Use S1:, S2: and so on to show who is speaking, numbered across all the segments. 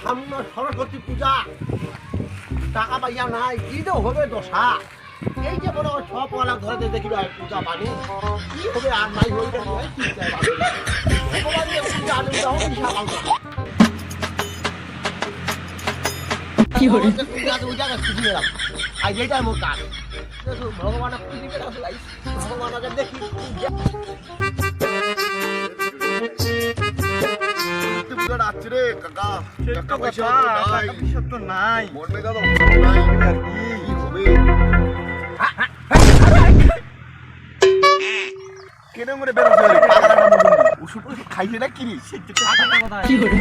S1: সামনে সরস্বতী পূজা, টাকা পাইয়া নাই, ঈদও হবে দশা। এই যে মনে হয় সব ওয়ালা ঘরে দেখি ভাই পূজা পানি কি হবে আর নাই হইবে ভগবান পূজা আনন্দ হবে বিশাল আনন্দ। কি হরে পূজা পূজা খুশি হলাম আর এইটাই মোর কাজ। ভগবানের খুশি করে আসলে ভগবানকে দেখি
S2: আসছে রে কাকা, টাকা পয়সা তো নাই, মন মেজাজ নাই, কি হবে? কেন মরে বেরোছে রে পাগলাটা মতন ওষুধ খাইছে না কি রে?
S1: কি হরে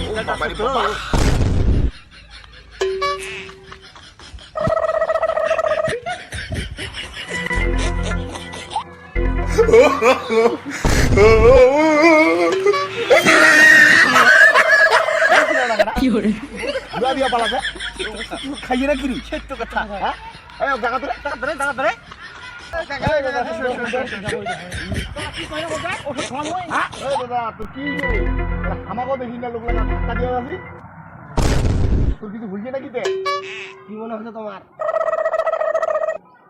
S2: ও বাবারে বাবা,
S1: কি হরে
S2: বুড়া দিয়া পালাছে খাইছে না কি রে? সত্য কথা। হ্যাঁ এই টাকা ধরে টাকা ধরে টাকা ধরে আমাকেও দেখি না লোক লাগা ধাক্কা দিয়ে আসি, তোর কিছু ভুলছে নাকি?
S1: কি মনে হচ্ছে তোমার?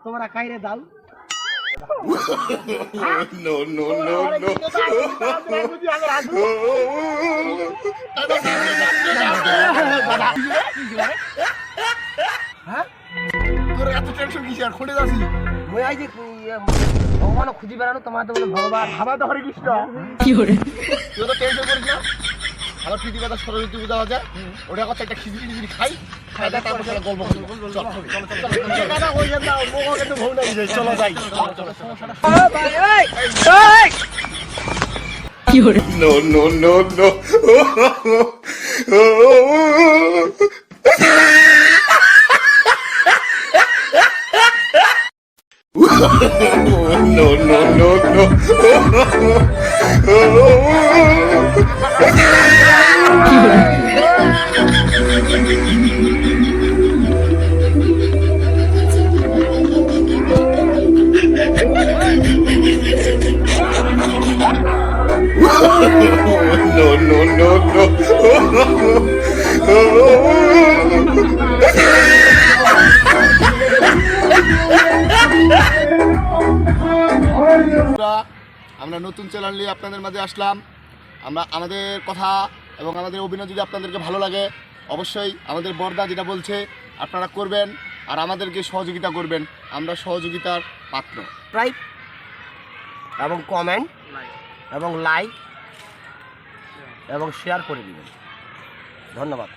S1: তোমরা কাইরে দাও
S2: No, no, no, no.
S1: হ্যাঁ
S2: তোর এত টেনশন কিসে আর খুঁড়ে যাচ্ছি?
S1: মই আই যে ভগবান খুঁজি বেড়ানো তোমার তো বলে ভগবান
S2: খাবার তো হরে কৃষ্ণ।
S1: কি হরে
S2: তুই তো টেনশন করিস না, আমার প্রীতিবাদা সরস্বতী পূজা হচ্ছে, ওটা কথা একটা খিচুড়ি টিচুড়ি খাই, খাই দেয় তারপর চলো গল্প করি। চলো যাই।
S1: কি হরে
S2: No, no, no, no. No, no, no, no.
S1: কি হরে
S2: No, no, no, no. আমরা নতুন চ্যানেল নিয়ে আপনাদের মাঝে আসলাম। আমরা আমাদের কথা এবং আমাদের অভিনয় যদি আপনাদেরকে ভালো লাগে অবশ্যই আমাদের বর্দা যেটা বলছে আপনারা করবেন আর আমাদেরকে সহযোগিতা করবেন, আমরা সহযোগিতার পাত্র।
S1: সাবস্ক্রাইব এবং কমেন্ট এবং লাইক এবং শেয়ার করে দিবেন। ধন্যবাদ।